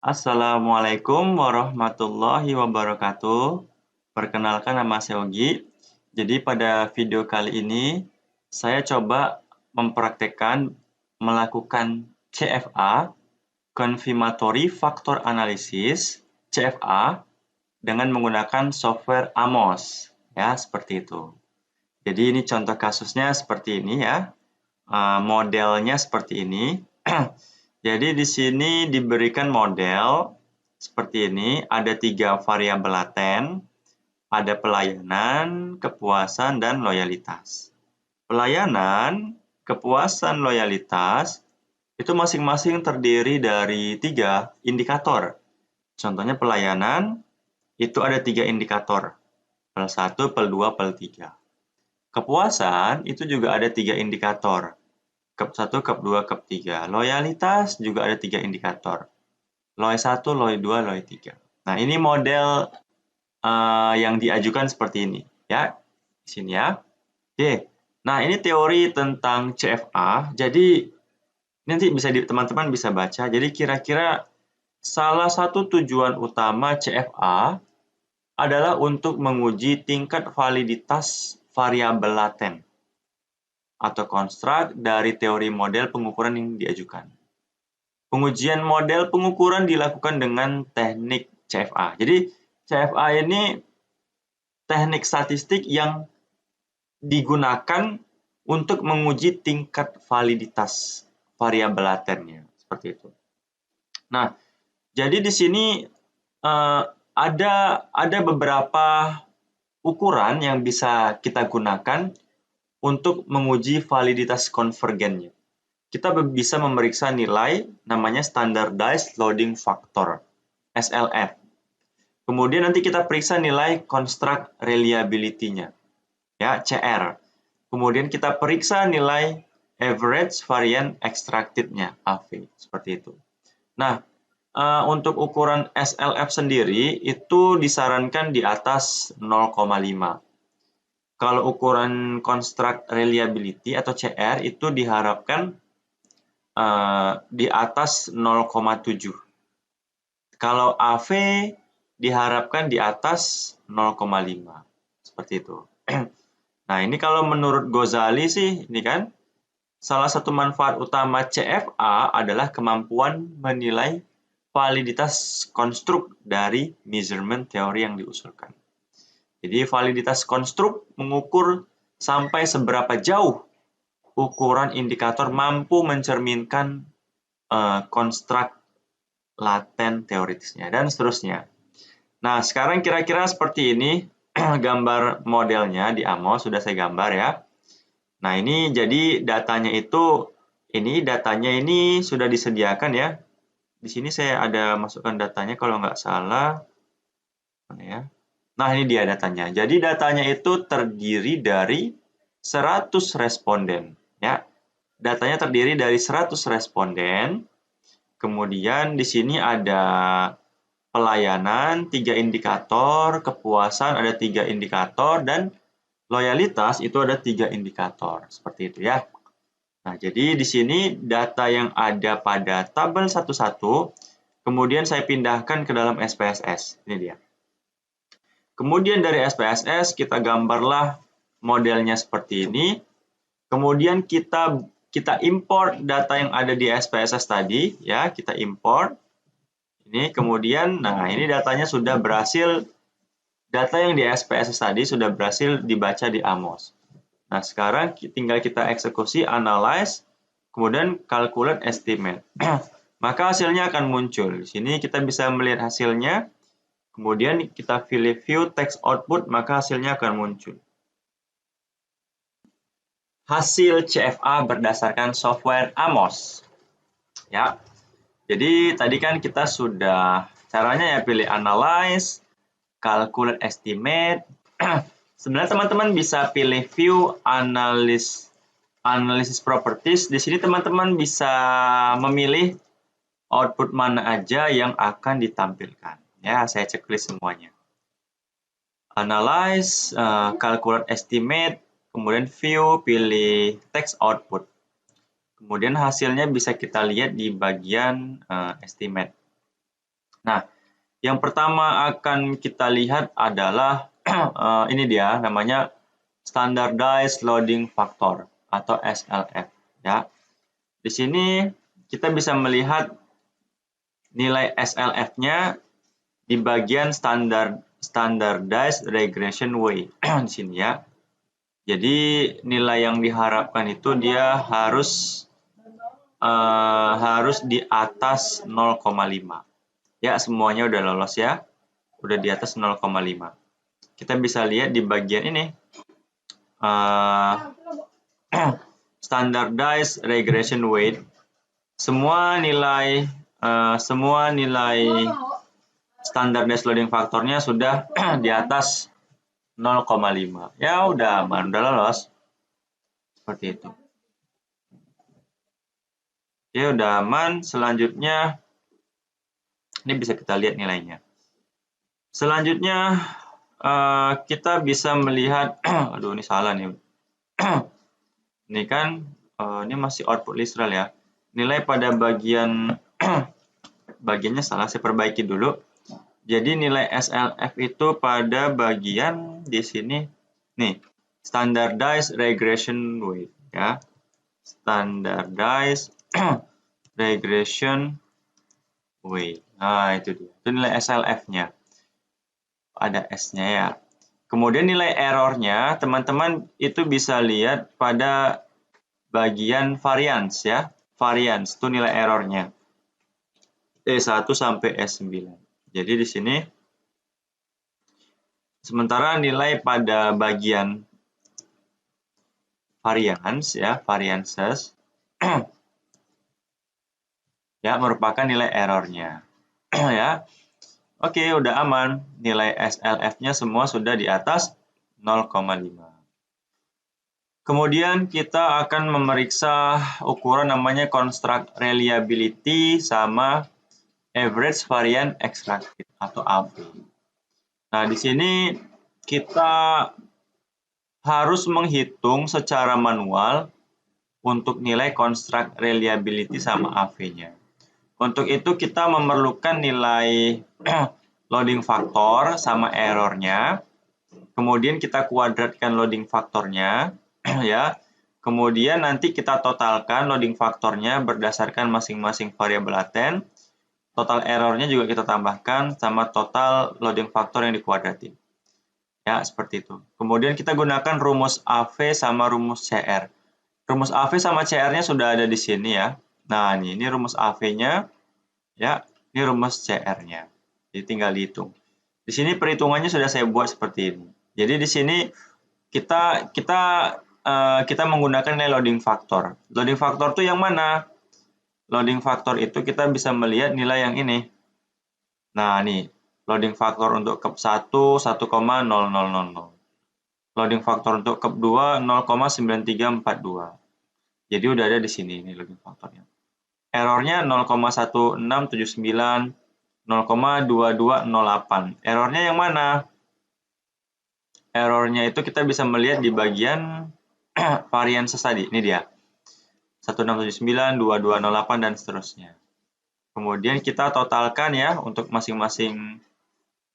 Assalamualaikum warahmatullahi wabarakatuh. Perkenalkan, nama saya Ogi. Jadi pada video kali ini saya coba mempraktekkan melakukan CFA, Confirmatory Factor Analysis, CFA, dengan menggunakan software AMOS. Ya, seperti itu. Jadi ini contoh kasusnya seperti ini ya. Modelnya seperti ini. Jadi di sini diberikan model seperti ini, ada 3 variabel laten, ada pelayanan, kepuasan, dan loyalitas. Pelayanan, kepuasan, loyalitas, itu masing-masing terdiri dari 3 indikator. Contohnya pelayanan, itu ada 3 indikator, PEL 1, PEL 2, PEL 3. Kepuasan, itu juga ada 3 indikator, Cup 1, Cup 2, Cup 3. Loyalitas juga ada 3 indikator. LOI 1, LOI 2, LOI 3. Nah, ini model yang diajukan seperti ini. Ya, di sini ya. Oke. Nah, ini teori tentang CFA. Jadi, nanti bisa teman-teman bisa baca. Jadi, kira-kira salah satu tujuan utama CFA adalah untuk menguji tingkat validitas variabel laten atau konstruk dari teori model pengukuran yang diajukan. Pengujian model pengukuran dilakukan dengan teknik CFA. Jadi, CFA ini teknik statistik yang digunakan untuk menguji tingkat validitas variabel latennya. Seperti itu. Nah, jadi di sini ada beberapa ukuran yang bisa kita gunakan untuk menguji validitas konvergennya. Kita bisa memeriksa nilai namanya Standardized Loading Factor, SLF. Kemudian nanti kita periksa nilai Construct Reliability-nya, ya, CR. Kemudian kita periksa nilai Average Variance Extracted-nya, AV, seperti itu. Nah, untuk ukuran SLF sendiri itu disarankan di atas 0,5. Kalau ukuran Construct Reliability atau CR itu diharapkan di atas 0,7. Kalau AV diharapkan di atas 0,5. Seperti itu. Nah, ini kalau menurut Ghazali sih, ini kan, salah satu manfaat utama CFA adalah kemampuan menilai validitas konstruk dari measurement teori yang diusulkan. Jadi, validitas konstruk mengukur sampai seberapa jauh ukuran indikator mampu mencerminkan konstruk laten teoritisnya, dan seterusnya. Nah, sekarang kira-kira seperti ini gambar modelnya di AMOS, sudah saya gambar ya. Nah, ini jadi datanya ini sudah disediakan ya. Di sini saya ada masukkan datanya kalau nggak salah. Mana ya? Nah, ini dia datanya. Jadi datanya itu terdiri dari 100 responden ya. Datanya terdiri dari 100 responden. Kemudian di sini ada pelayanan 3 indikator, kepuasan ada 3 indikator, dan loyalitas itu ada 3 indikator. Seperti itu ya. Nah, jadi di sini data yang ada pada tabel 11, kemudian saya pindahkan ke dalam SPSS. Ini dia. Kemudian dari SPSS kita gambarlah modelnya seperti ini. Kemudian kita import data yang ada di SPSS tadi, ya, kita import. Ini kemudian, nah ini datanya sudah berhasil, data yang di SPSS tadi sudah berhasil dibaca di AMOS. Nah, sekarang tinggal kita eksekusi, analyze, kemudian calculate estimate. Maka hasilnya akan muncul. Di sini kita bisa melihat hasilnya. Kemudian kita pilih view text output, maka hasilnya akan muncul. Hasil CFA berdasarkan software AMOS. Ya. Jadi tadi kan kita sudah caranya ya pilih analyze, calculate estimate. Sebenarnya teman-teman bisa pilih view analysis properties. Di sini teman-teman bisa memilih output mana aja yang akan ditampilkan. Ya, saya checklist semuanya. Analyze, calculate estimate, kemudian view, pilih text output. Kemudian hasilnya bisa kita lihat di bagian estimate. Nah, yang pertama akan kita lihat adalah ini dia namanya Standardized Loading Factor atau SLF ya. Di sini kita bisa melihat nilai SLF-nya di bagian Standardized Regression Way di sini ya. Jadi nilai yang diharapkan itu dia harus di atas 0,5. Ya, semuanya udah lolos ya. Udah di atas 0,5. Kita bisa lihat di bagian ini. Standardized regression weight. Semua nilai standardized loading faktornya sudah di atas 0,5. Ya, udah aman, udah lolos. Seperti itu. Oke, udah aman. Selanjutnya ini bisa kita lihat nilainya. Selanjutnya kita bisa melihat, aduh ini salah nih. Ini kan ini masih output literal ya. Nilai pada bagian bagiannya salah, saya perbaiki dulu. Jadi nilai SLF itu pada bagian di sini nih, standardized regression weight ya. Standardized regression weight. Nah, itu dia. Itu nilai SLF-nya. Ada S-nya ya. Kemudian nilai error-nya, teman-teman itu bisa lihat pada bagian variance ya. Variance itu nilai error-nya. E1 sampai S9. Jadi di sini sementara nilai pada bagian variance ya, variances ya merupakan nilai error-nya. Ya. Oke, udah aman. Nilai SLF-nya semua sudah di atas 0,5. Kemudian kita akan memeriksa ukuran namanya construct reliability sama average variance extracted atau AV. Nah, di sini kita harus menghitung secara manual untuk nilai construct reliability sama AV-nya. Untuk itu kita memerlukan nilai loading factor sama errornya. Kemudian kita kuadratkan loading faktornya ya. Kemudian nanti kita totalkan loading faktornya berdasarkan masing-masing variabel laten. Total errornya juga kita tambahkan sama total loading faktor yang dikuadratin. Ya, seperti itu. Kemudian kita gunakan rumus AV sama rumus CR. Rumus AV sama CR-nya sudah ada di sini ya. Nah, ini rumus AV-nya. Ya, ini rumus CR-nya. Jadi tinggal dihitung. Di sini perhitungannya sudah saya buat seperti ini. Jadi di sini kita menggunakan nilai loading factor. Loading factor itu yang mana? Loading factor itu kita bisa melihat nilai yang ini. Nah, nih, loading factor untuk cup 1 1,0000. Loading factor untuk cup 2 0,9342. Jadi udah ada di sini ini loading faktornya. Errornya 0,1679, 0,2208. Errornya yang mana? Errornya itu kita bisa melihat di bagian variances tadi. Ini dia. 1679, 2208, dan seterusnya. Kemudian kita totalkan ya untuk masing-masing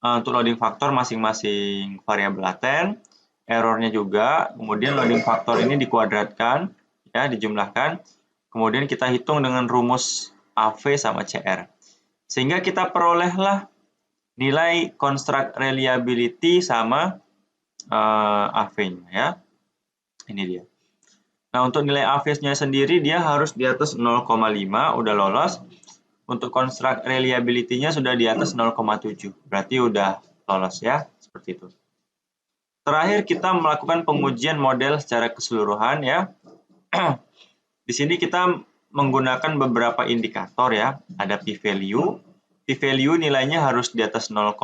untuk loading faktor masing-masing variabel laten. Errornya juga. Kemudian loading faktor ini dikuadratkan, ya, dijumlahkan. Kemudian kita hitung dengan rumus AV sama CR. Sehingga kita perolehlah nilai construct reliability sama AV-nya ya. Ini dia. Nah, untuk nilai AV-nya sendiri dia harus di atas 0,5, udah lolos. Untuk construct reliability-nya sudah di atas 0,7. Berarti udah lolos ya, seperti itu. Terakhir kita melakukan pengujian model secara keseluruhan ya. Di sini kita menggunakan beberapa indikator ya. Ada p-value. P-value nilainya harus di atas 0,05.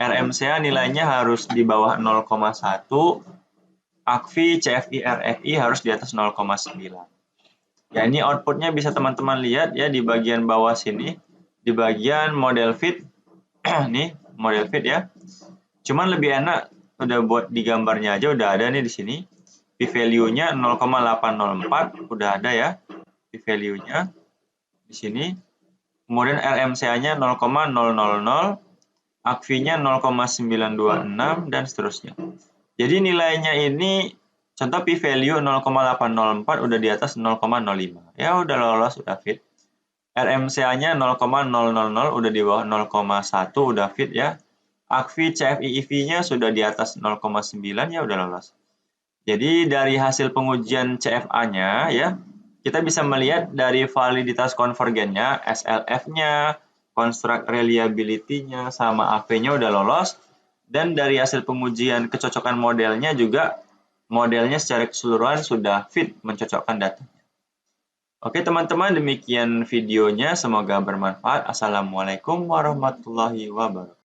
RMCA nilainya harus di bawah 0,1. ACFI, CFI, RFI harus di atas 0,9. Ya, ini outputnya bisa teman-teman lihat ya di bagian bawah sini. Di bagian model fit. Nih, model fit ya. Cuman lebih enak udah buat di gambarnya aja, udah ada nih di sini. P-value-nya 0,804 udah ada ya. P-value-nya di sini. kemudian RMCA-nya 0,000, ACFI-nya 0,926, dan seterusnya. Jadi nilainya ini, contoh p-value 0,804 udah di atas 0,05. Ya udah lolos, udah fit. RMCA-nya 0,000 udah di bawah 0,1 udah fit ya. ACFI, CFI, EV-nya sudah di atas 0,9 ya udah lolos. Jadi dari hasil pengujian CFA-nya ya, kita bisa melihat dari validitas konvergennya, SLF-nya, construct reliability-nya, sama AP-nya udah lolos. Dan dari hasil pengujian kecocokan modelnya juga, modelnya secara keseluruhan sudah fit mencocokkan data. Oke teman-teman, demikian videonya. Semoga bermanfaat. Assalamualaikum warahmatullahi wabarakatuh.